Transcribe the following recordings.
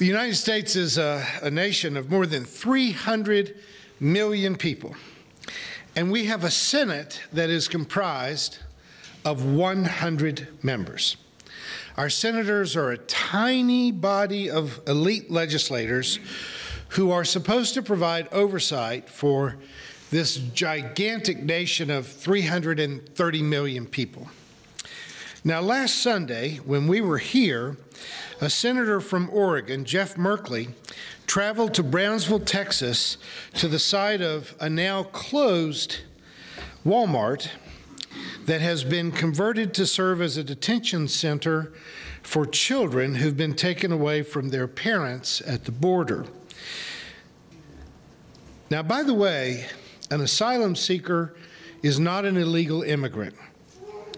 The United States is a nation of more than 300 million people, and we have a Senate that is comprised of 100 members. Our senators are a tiny body of elite legislators who are supposed to provide oversight for this gigantic nation of 330 million people. Now, last Sunday, when we were here, a senator from Oregon, Jeff Merkley, traveled to Brownsville, Texas, to the site of a now closed Walmart that has been converted to serve as a detention center for children who've been taken away from their parents at the border. Now, by the way, an asylum seeker is not an illegal immigrant.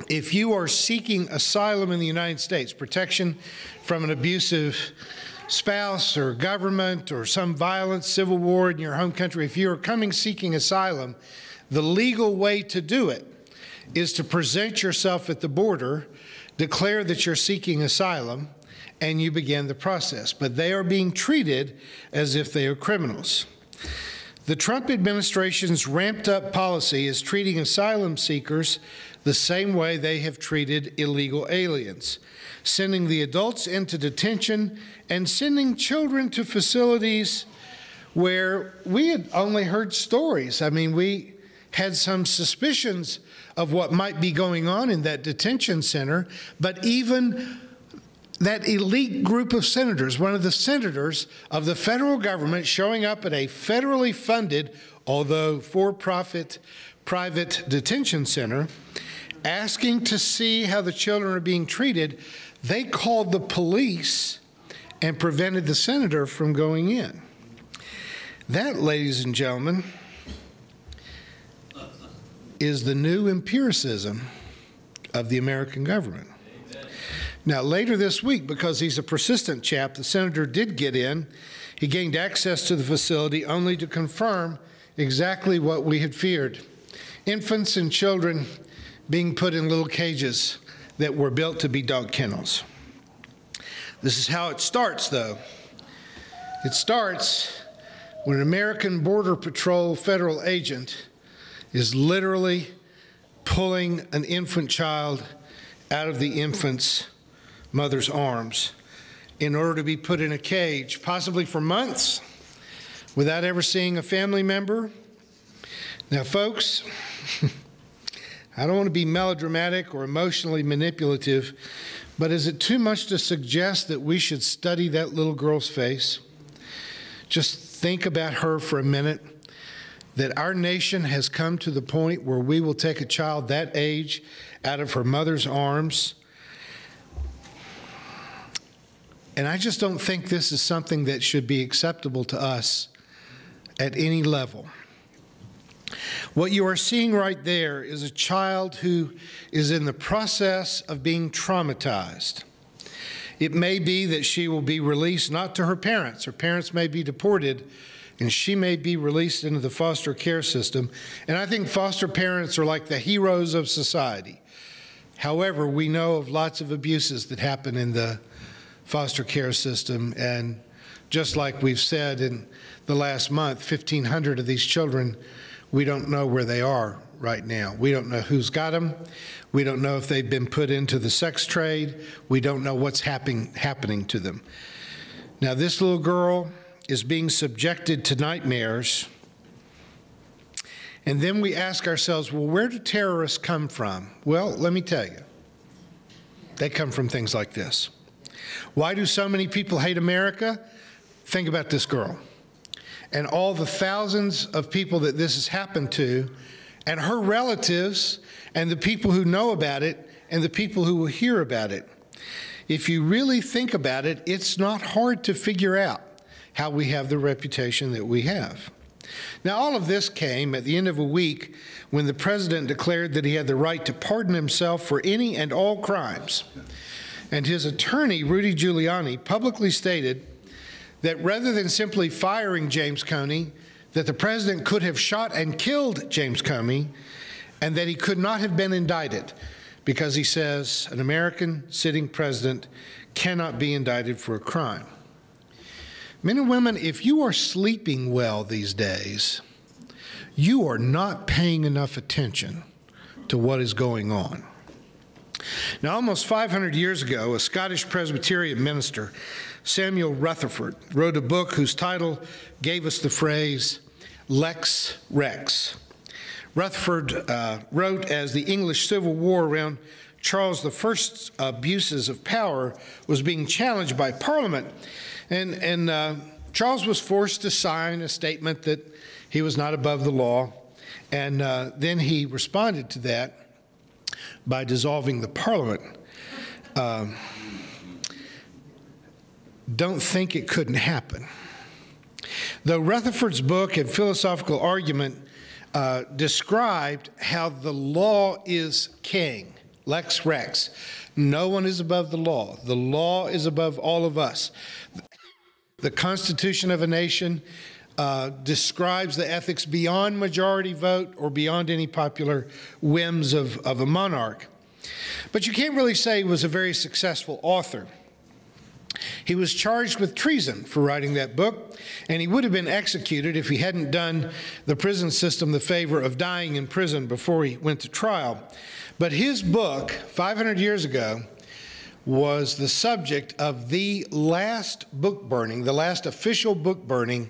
If you are seeking asylum in the United States, protection from an abusive spouse or government or some violence, civil war in your home country, if you are coming seeking asylum, the legal way to do it is to present yourself at the border, declare that you're seeking asylum, and you begin the process. But they are being treated as if they are criminals. The Trump administration's ramped-up policy is treating asylum seekers the same way they have treated illegal aliens, sending the adults into detention and sending children to facilities where we had only heard stories. I mean, we had some suspicions of what might be going on in that detention center, but even that elite group of senators, one of the senators of the federal government showing up at a federally funded, although for-profit, private detention center, asking to see how the children are being treated, they called the police and prevented the senator from going in. That, ladies and gentlemen, is the new empiricism of the American government. Now, later this week, because he's a persistent chap, the senator did get in. He gained access to the facility only to confirm exactly what we had feared. Infants and children being put in little cages that were built to be dog kennels. This is how it starts, though. It starts when an American Border Patrol federal agent is literally pulling an infant child out of the infant's mother's arms in order to be put in a cage, possibly for months, without ever seeing a family member. Now, folks, I don't want to be melodramatic or emotionally manipulative, but is it too much to suggest that we should study that little girl's face? Just think about her for a minute, that our nation has come to the point where we will take a child that age out of her mother's arms. And I just don't think this is something that should be acceptable to us at any level. What you are seeing right there is a child who is in the process of being traumatized. It may be that she will be released not to her parents. Her parents may be deported, and she may be released into the foster care system. And I think foster parents are like the heroes of society. However, we know of lots of abuses that happen in the foster care system, and just like we've said in the last month, 1,500 of these children, we don't know where they are right now. We don't know who's got them. We don't know if they've been put into the sex trade. We don't know what's happening to them. Now, this little girl is being subjected to nightmares, and then we ask ourselves, well, where do terrorists come from? Well, let me tell you, they come from things like this. Why do so many people hate America? Think about this girl and all the thousands of people that this has happened to, and her relatives, and the people who know about it, and the people who will hear about it. If you really think about it, it's not hard to figure out how we have the reputation that we have. Now, all of this came at the end of a week when the president declared that he had the right to pardon himself for any and all crimes. And his attorney, Rudy Giuliani, publicly stated that rather than simply firing James Comey, that the president could have shot and killed James Comey, and that he could not have been indicted because he says an American sitting president cannot be indicted for a crime. Men and women, if you are sleeping well these days, you are not paying enough attention to what is going on. Now, almost 500 years ago, a Scottish Presbyterian minister, Samuel Rutherford, wrote a book whose title gave us the phrase, Lex Rex. Rutherford wrote as the English Civil War around Charles I's abuses of power was being challenged by Parliament, and Charles was forced to sign a statement that he was not above the law, and then he responded to that by dissolving the Parliament. Don't think it couldn't happen. Though Rutherford's book and philosophical argument described how the law is king, lex rex. No one is above the law. The law is above all of us. The Constitution of a nation describes the ethics beyond majority vote or beyond any popular whims of a monarch. But you can't really say he was a very successful author. He was charged with treason for writing that book, and he would have been executed if he hadn't done the prison system the favor of dying in prison before he went to trial. But his book, 500 years ago, was the subject of the last book burning, the last official book burning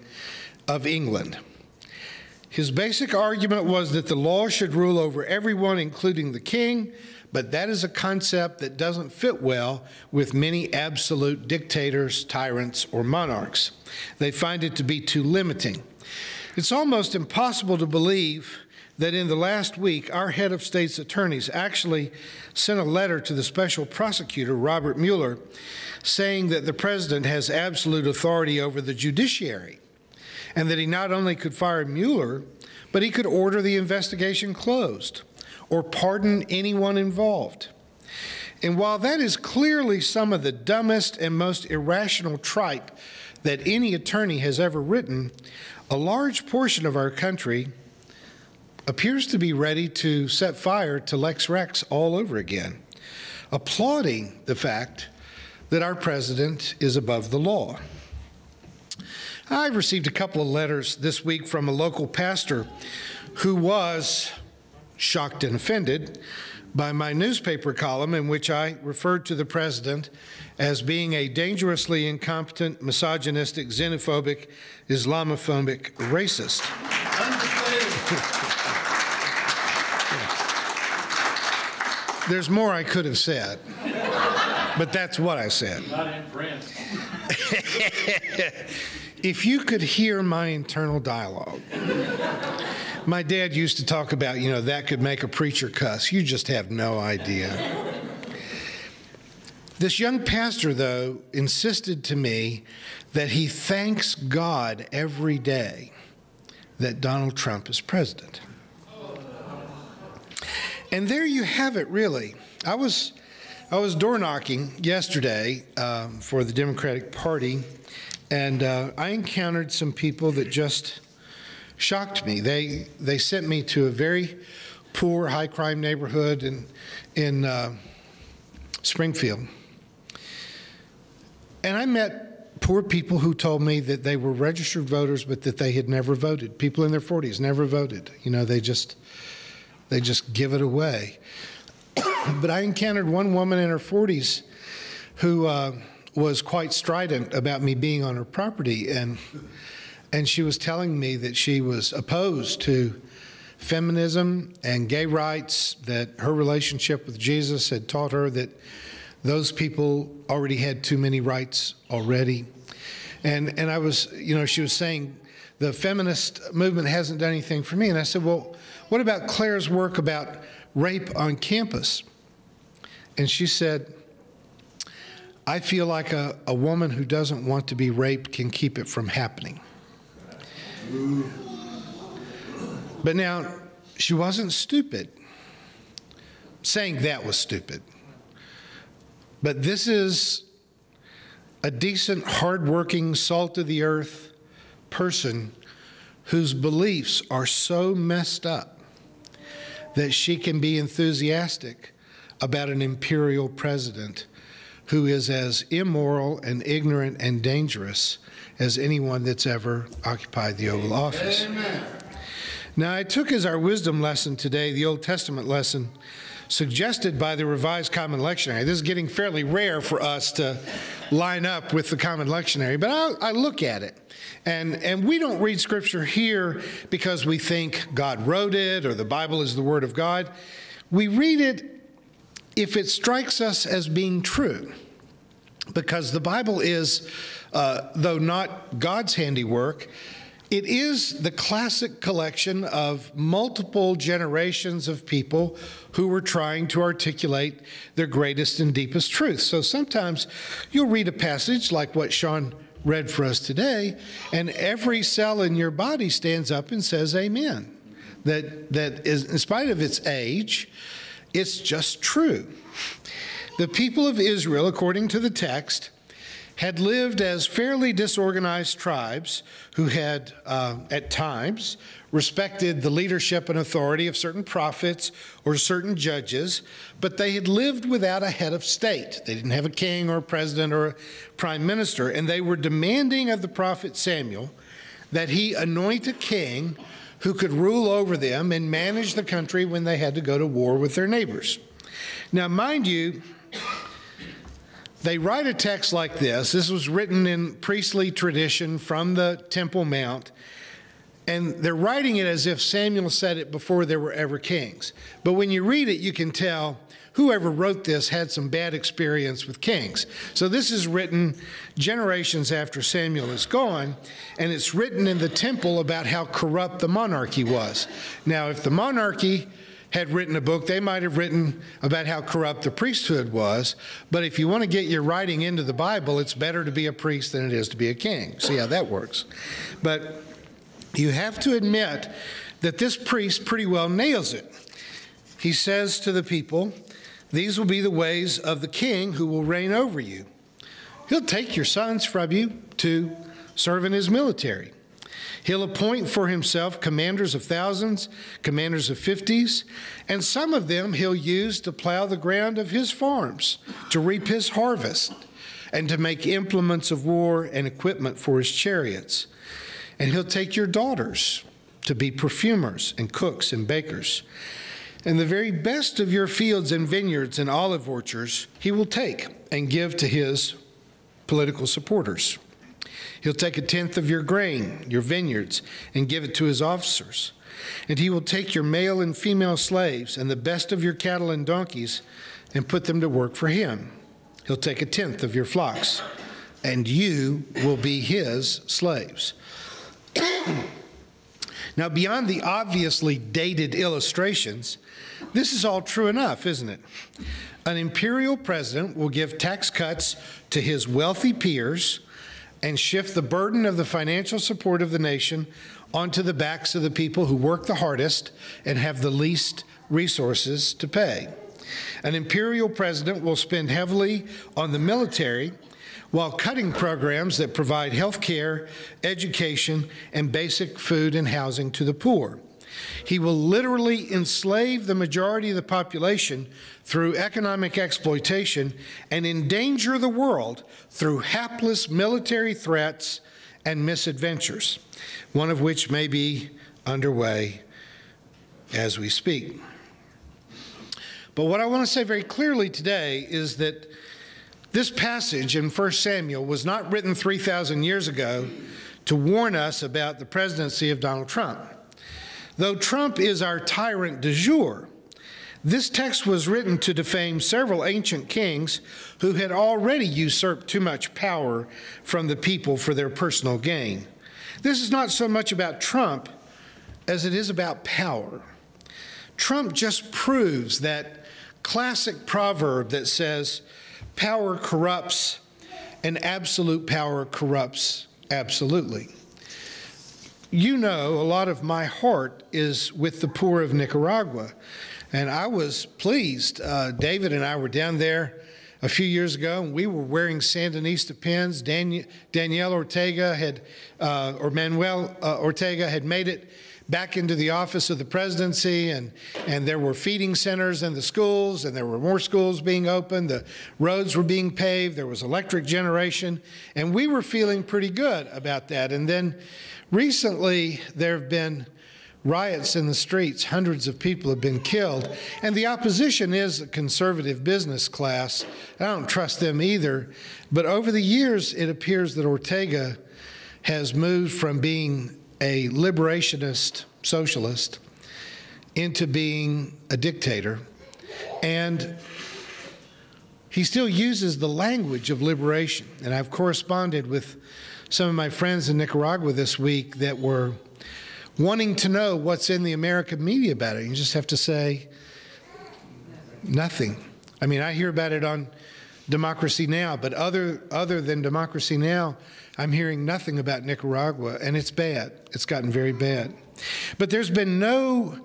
of England. His basic argument was that the law should rule over everyone, including the king, but that is a concept that doesn't fit well with many absolute dictators, tyrants, or monarchs. They find it to be too limiting. It's almost impossible to believe that in the last week, our head of state's attorneys actually sent a letter to the special prosecutor, Robert Mueller, saying that the president has absolute authority over the judiciary, and that he not only could fire Mueller, but he could order the investigation closed or pardon anyone involved. And while that is clearly some of the dumbest and most irrational tripe that any attorney has ever written, a large portion of our country appears to be ready to set fire to Lex Rex all over again, applauding the fact that our president is above the law. I received a couple of letters this week from a local pastor who was shocked and offended by my newspaper column in which I referred to the president as being a dangerously incompetent, misogynistic, xenophobic, Islamophobic racist. There's more I could have said, but that's what I said. Not in print. If you could hear my internal dialogue. My dad used to talk about, that could make a preacher cuss. You just have no idea. This young pastor, though, insisted to me that he thanks God every day that Donald Trump is president. And there you have it, really. I was door knocking yesterday for the Democratic Party, and I encountered some people that just shocked me. They sent me to a very poor, high-crime neighborhood in Springfield. And I met poor people who told me that they were registered voters, but that they had never voted. People in their 40s never voted. They just give it away. But I encountered one woman in her 40s who was quite strident about me being on her property, and she was telling me that she was opposed to feminism and gay rights, that her relationship with Jesus had taught her that those people already had too many rights already. And I was, she was saying, the feminist movement hasn't done anything for me. And I said, well, what about Claire's work about rape on campus? And she said, I feel like a woman who doesn't want to be raped can keep it from happening. But now, she wasn't stupid. Saying that was stupid. But this is a decent, hardworking, salt-of-the-earth person whose beliefs are so messed up that she can be enthusiastic about an imperial president who is as immoral and ignorant and dangerous as anyone that's ever occupied the Oval Office. Amen. Now, I took as our wisdom lesson today the Old Testament lesson suggested by the Revised Common Lectionary. This is getting fairly rare for us to line up with the Common Lectionary, but I look at it. And we don't read Scripture here because we think God wrote it or the Bible is the Word of God. We read it if it strikes us as being true, because the Bible is, though not God's handiwork, it is the classic collection of multiple generations of people who were trying to articulate their greatest and deepest truths. So sometimes you'll read a passage like what Sean read for us today, and every cell in your body stands up and says amen. That is, in spite of its age, it's just true. The people of Israel, according to the text, had lived as fairly disorganized tribes who had, at times, respected the leadership and authority of certain prophets or certain judges, but they had lived without a head of state. They didn't have a king or a president or a prime minister, and they were demanding of the prophet Samuel that he anoint a king who could rule over them and manage the country when they had to go to war with their neighbors. Now, mind you, they write a text like this. This was written in priestly tradition from the Temple Mount, and they're writing it as if Samuel said it before there were ever kings. But when you read it, you can tell whoever wrote this had some bad experience with kings. So this is written generations after Samuel is gone, and it's written in the temple about how corrupt the monarchy was. Now, if the monarchy had written a book, they might have written about how corrupt the priesthood was. But if you want to get your writing into the Bible, it's better to be a priest than it is to be a king. See how that works. But you have to admit that this priest pretty well nails it. He says to the people, "These will be the ways of the king who will reign over you. He'll take your sons from you to serve in his military. He'll appoint for himself commanders of thousands, commanders of 50s, and some of them he'll use to plow the ground of his farms, to reap his harvest, and to make implements of war and equipment for his chariots. And he'll take your daughters to be perfumers and cooks and bakers. And the very best of your fields and vineyards and olive orchards he will take and give to his political supporters. He'll take a tenth of your grain, your vineyards, and give it to his officers. And he will take your male and female slaves and the best of your cattle and donkeys and put them to work for him. He'll take a tenth of your flocks, and you will be his slaves." Now, beyond the obviously dated illustrations, this is all true enough, isn't it? An imperial president will give tax cuts to his wealthy peers and shift the burden of the financial support of the nation onto the backs of the people who work the hardest and have the least resources to pay. An imperial president will spend heavily on the military while cutting programs that provide health care, education, and basic food and housing to the poor. He will literally enslave the majority of the population through economic exploitation and endanger the world through hapless military threats and misadventures, one of which may be underway as we speak. But what I want to say very clearly today is that this passage in 1 Samuel was not written 3,000 years ago to warn us about the presidency of Donald Trump. Though Trump is our tyrant du jour, this text was written to defame several ancient kings who had already usurped too much power from the people for their personal gain. This is not so much about Trump as it is about power. Trump just proves that classic proverb that says, "Power corrupts, and absolute power corrupts absolutely." You know, a lot of my heart is with the poor of Nicaragua, and I was pleased. David and I were down there a few years ago, and we were wearing Sandinista pins. Manuel Ortega had made it back into the office of the presidency, and there were feeding centers in the schools, and there were more schools being opened, the roads were being paved, there was electric generation, and we were feeling pretty good about that. And then recently there have been riots in the streets. Hundreds of people have been killed, and the opposition is a conservative business class. I don't trust them either, but over the years it appears that Ortega has moved from being a liberationist socialist into being a dictator, and he still uses the language of liberation. And I've corresponded with some of my friends in Nicaragua this week that were wanting to know what's in the American media about it. You just have to say nothing. I mean, I hear about it on Democracy Now!, but other than Democracy Now!, I'm hearing nothing about Nicaragua, and it's bad. It's gotten very bad. But there's been no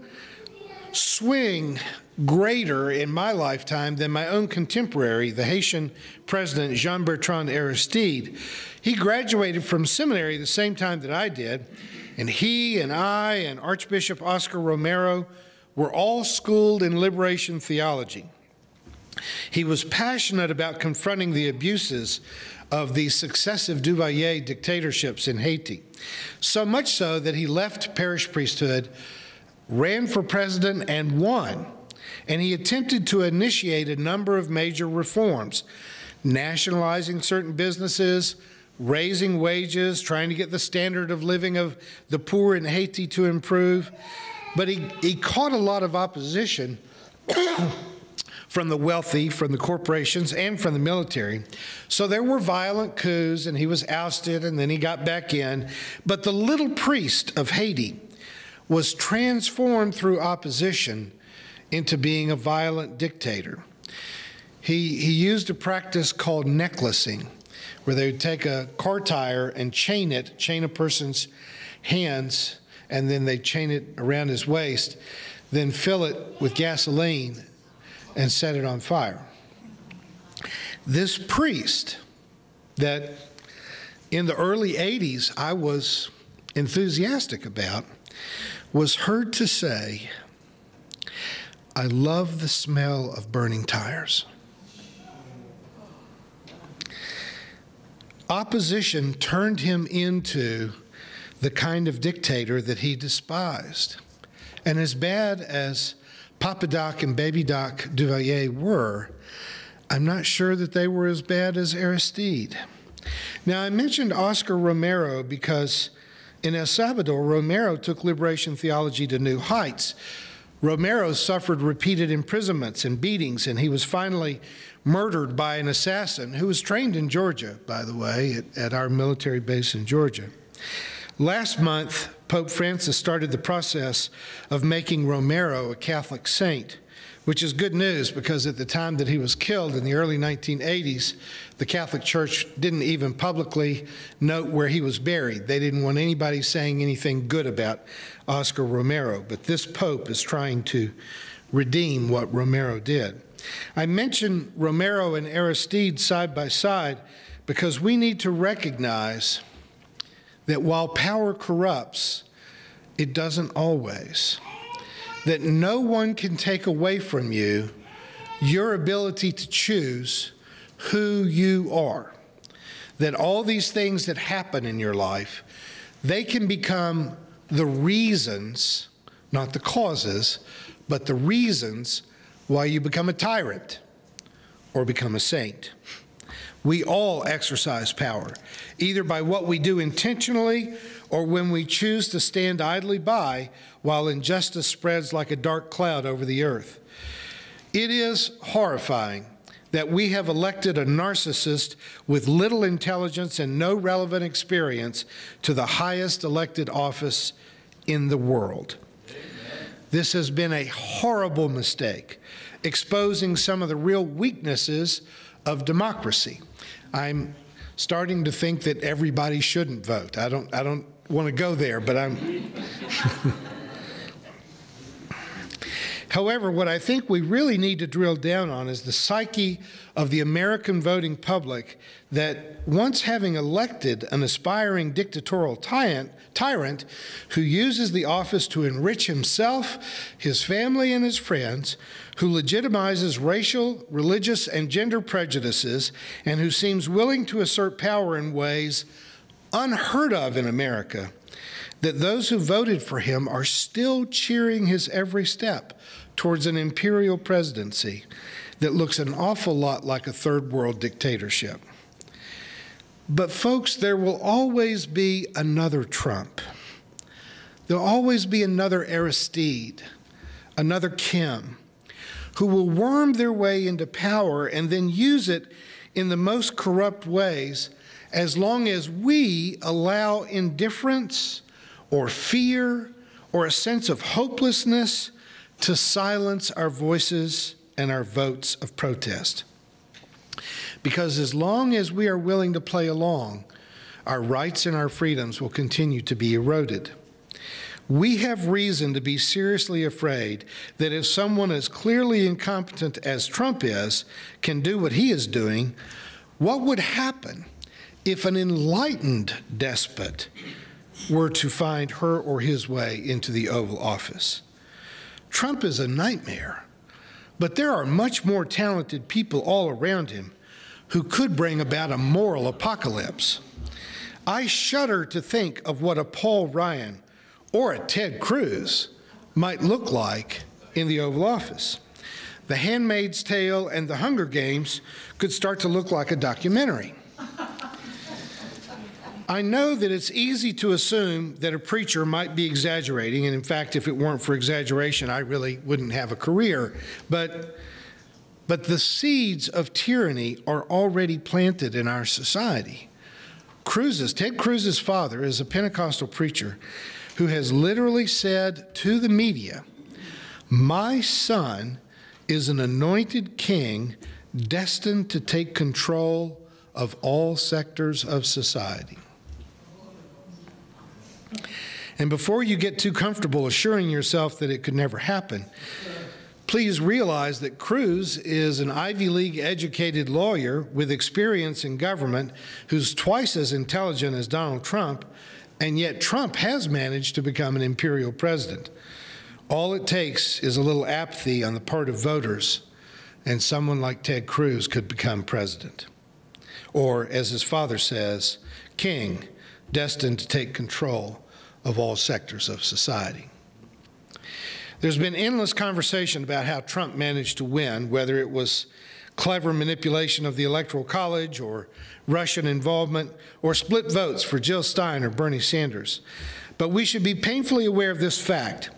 swing greater in my lifetime than my own contemporary, the Haitian president Jean-Bertrand Aristide. He graduated from seminary the same time that I did, and he and I and Archbishop Oscar Romero were all schooled in liberation theology. He was passionate about confronting the abuses of the successive Duvalier dictatorships in Haiti, so much so that he left parish priesthood, ran for president, and won. And he attempted to initiate a number of major reforms, nationalizing certain businesses, raising wages, trying to get the standard of living of the poor in Haiti to improve. But he caught a lot of opposition from the wealthy, from the corporations, and from the military. So there were violent coups, and he was ousted, and then he got back in. But the little priest of Haiti was transformed through opposition into being a violent dictator. He used a practice called necklacing, where they would take a car tire and chain a person's hands, and then they chain it around his waist, then fill it with gasoline and set it on fire. This priest that in the early 80s I was enthusiastic about was heard to say, "I love the smell of burning tires." Opposition turned him into the kind of dictator that he despised. And as bad as Papa Doc and Baby Doc Duvalier were, I'm not sure that they were as bad as Aristide. Now, I mentioned Oscar Romero because in El Salvador, Romero took liberation theology to new heights. Romero suffered repeated imprisonments and beatings, and he was finally murdered by an assassin who was trained in Georgia, by the way, at our military base in Georgia. Last month, Pope Francis started the process of making Romero a Catholic saint, which is good news because at the time that he was killed in the early 1980s, the Catholic Church didn't even publicly note where he was buried. They didn't want anybody saying anything good about Oscar Romero, but this Pope is trying to redeem what Romero did. I mention Romero and Aristide side by side because we need to recognize that while power corrupts, it doesn't always. That no one can take away from you your ability to choose who you are. That all these things that happen in your life, they can become the reasons, not the causes, but the reasons why you become a tyrant or become a saint. We all exercise power, either by what we do intentionally or when we choose to stand idly by while injustice spreads like a dark cloud over the earth. It is horrifying that we have elected a narcissist with little intelligence and no relevant experience to the highest elected office in the world. This has been a horrible mistake, exposing some of the real weaknesses of democracy. I'm starting to think that everybody shouldn't vote. I don't want to go there, but I'm However, what I think we really need to drill down on is the psyche of the American voting public that, once having elected an aspiring dictatorial tyrant who uses the office to enrich himself, his family, and his friends, who legitimizes racial, religious, and gender prejudices, and who seems willing to assert power in ways unheard of in America, that those who voted for him are still cheering his every step towards an imperial presidency that looks an awful lot like a third world dictatorship. But folks, there will always be another Trump. There'll always be another Aristide, another Kim, who will worm their way into power and then use it in the most corrupt ways, as long as we allow indifference or fear or a sense of hopelessness to silence our voices and our votes of protest. Because as long as we are willing to play along, our rights and our freedoms will continue to be eroded. We have reason to be seriously afraid that if someone as clearly incompetent as Trump is can do what he is doing, what would happen if an enlightened despot were to find her or his way into the Oval Office? Trump is a nightmare, but there are much more talented people all around him who could bring about a moral apocalypse. I shudder to think of what a Paul Ryan or a Ted Cruz might look like in the Oval Office. The Handmaid's Tale and the Hunger Games could start to look like a documentary. I know that it's easy to assume that a preacher might be exaggerating, and in fact, if it weren't for exaggeration, I really wouldn't have a career. But the seeds of tyranny are already planted in our society. Ted Cruz's father is a Pentecostal preacher who has literally said to the media, "My son is an anointed king destined to take control of all sectors of society." And before you get too comfortable assuring yourself that it could never happen, please realize that Cruz is an Ivy League educated lawyer with experience in government who's twice as intelligent as Donald Trump, and yet Trump has managed to become an imperial president. All it takes is a little apathy on the part of voters, and someone like Ted Cruz could become president. Or, as his father says, king, destined to take control of all sectors of society. There's been endless conversation about how Trump managed to win, whether it was clever manipulation of the Electoral College or Russian involvement or split votes for Jill Stein or Bernie Sanders. But we should be painfully aware of this fact.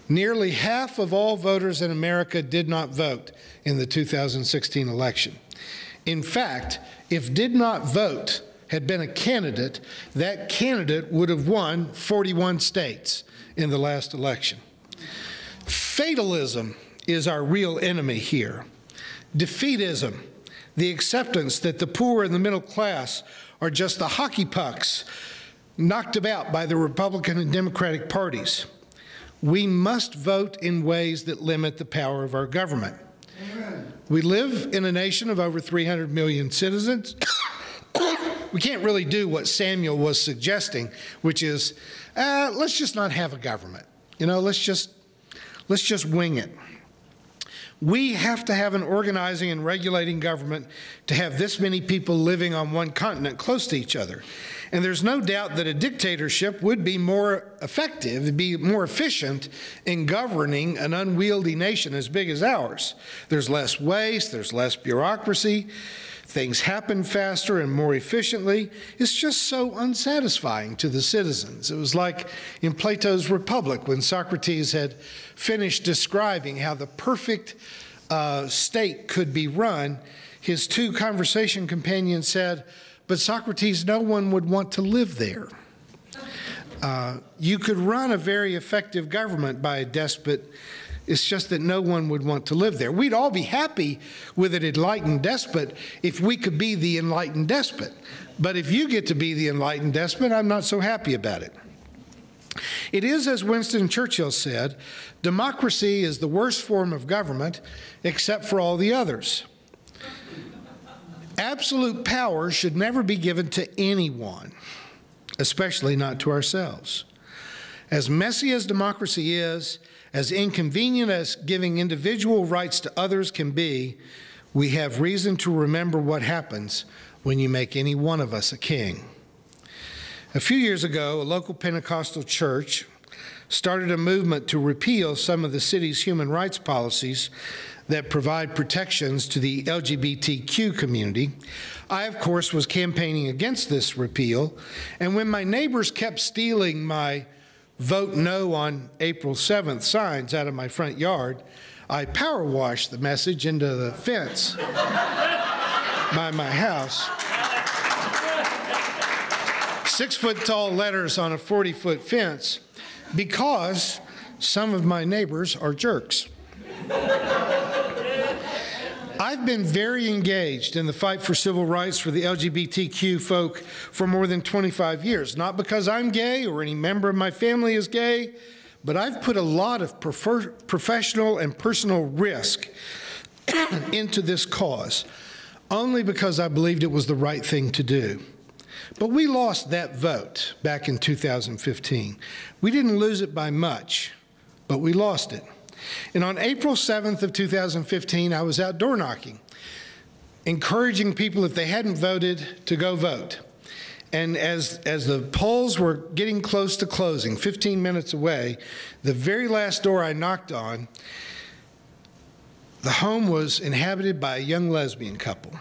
Nearly half of all voters in America did not vote in the 2016 election. In fact, if did not vote had been a candidate, that candidate would have won 41 states in the last election. Fatalism is our real enemy here. Defeatism, the acceptance that the poor and the middle class are just the hockey pucks knocked about by the Republican and Democratic parties. We must vote in ways that limit the power of our government. Amen. We live in a nation of over 300 million citizens. We can't really do what Samuel was suggesting, which is, let's just not have a government. You know, let's just wing it. We have to have an organizing and regulating government to have this many people living on one continent close to each other. And there's no doubt that a dictatorship would be more effective, it'd be more efficient in governing an unwieldy nation as big as ours. There's less waste, there's less bureaucracy, things happen faster and more efficiently. It's just so unsatisfying to the citizens. It was like in Plato's Republic when Socrates had finished describing how the perfect state could be run. His two conversation companions said, "But Socrates, no one would want to live there." You could run a very effective government by a despot. It's just that no one would want to live there. We'd all be happy with an enlightened despot if we could be the enlightened despot. But if you get to be the enlightened despot, I'm not so happy about it. It is, as Winston Churchill said, democracy is the worst form of government except for all the others. Absolute power should never be given to anyone, especially not to ourselves. As messy as democracy is, as inconvenient as giving individual rights to others can be, we have reason to remember what happens when you make any one of us a king. A few years ago, a local Pentecostal church started a movement to repeal some of the city's human rights policies that provide protections to the LGBTQ community. I, of course, was campaigning against this repeal, and when my neighbors kept stealing my "Vote No on April 7th" signs out of my front yard, I power washed the message into the fence by my house. 6-foot-tall letters on a 40-foot fence, because some of my neighbors are jerks. I've been very engaged in the fight for civil rights for the LGBTQ folk for more than 25 years, not because I'm gay or any member of my family is gay, but I've put a lot of professional and personal risk into this cause, only because I believed it was the right thing to do. But we lost that vote back in 2015. We didn't lose it by much, but we lost it. And on April 7th of 2015, I was out door knocking, encouraging people, if they hadn't voted, to go vote. And as the polls were getting close to closing, 15 minutes away, the very last door I knocked on, the home was inhabited by a young lesbian couple.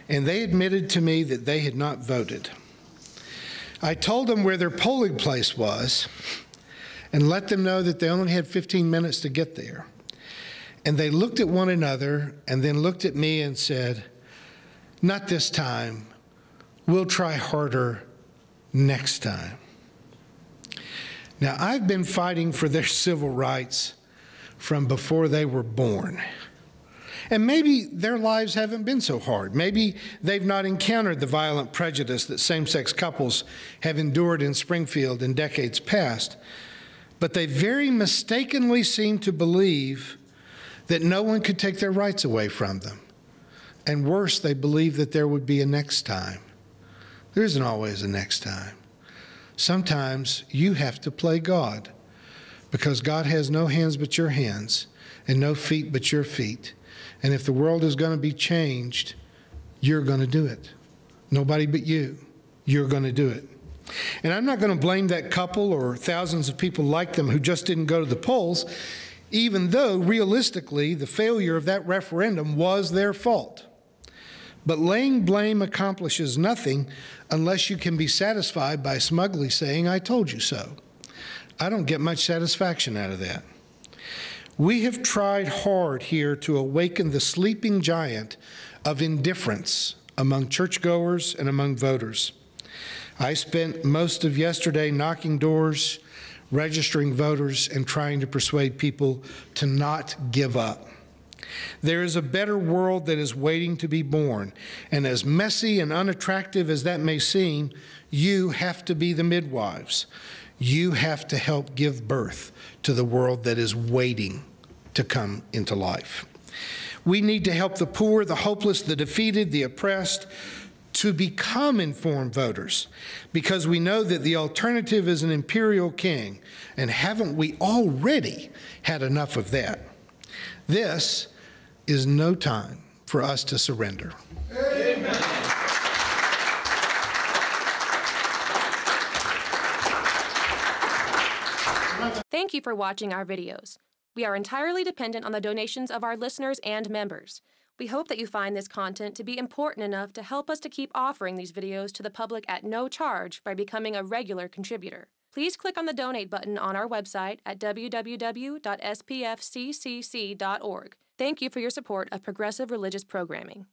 And they admitted to me that they had not voted. I told them where their polling place was and let them know that they only had 15 minutes to get there. And they looked at one another and then looked at me and said, "Not this time. We'll try harder next time." Now, I've been fighting for their civil rights from before they were born. And maybe their lives haven't been so hard. Maybe they've not encountered the violent prejudice that same-sex couples have endured in Springfield in decades past. But they very mistakenly seem to believe that no one could take their rights away from them. And worse, they believe that there would be a next time. There isn't always a next time. Sometimes you have to play God, because God has no hands but your hands and no feet but your feet. And if the world is going to be changed, you're going to do it. Nobody but you. You're going to do it. And I'm not going to blame that couple or thousands of people like them who just didn't go to the polls, even though realistically the failure of that referendum was their fault. But laying blame accomplishes nothing unless you can be satisfied by smugly saying, "I told you so." I don't get much satisfaction out of that. We have tried hard here to awaken the sleeping giant of indifference among churchgoers and among voters. I spent most of yesterday knocking doors, registering voters, and trying to persuade people to not give up. There is a better world that is waiting to be born, and as messy and unattractive as that may seem, you have to be the midwives. You have to help give birth to the world that is waiting to come into life. We need to help the poor, the hopeless, the defeated, the oppressed to become informed voters, because we know that the alternative is an imperial king, and haven't we already had enough of that? This is no time for us to surrender. Amen. Thank you for watching our videos. We are entirely dependent on the donations of our listeners and members. We hope that you find this content to be important enough to help us to keep offering these videos to the public at no charge by becoming a regular contributor. Please click on the donate button on our website at www.spfccc.org. Thank you for your support of progressive religious programming.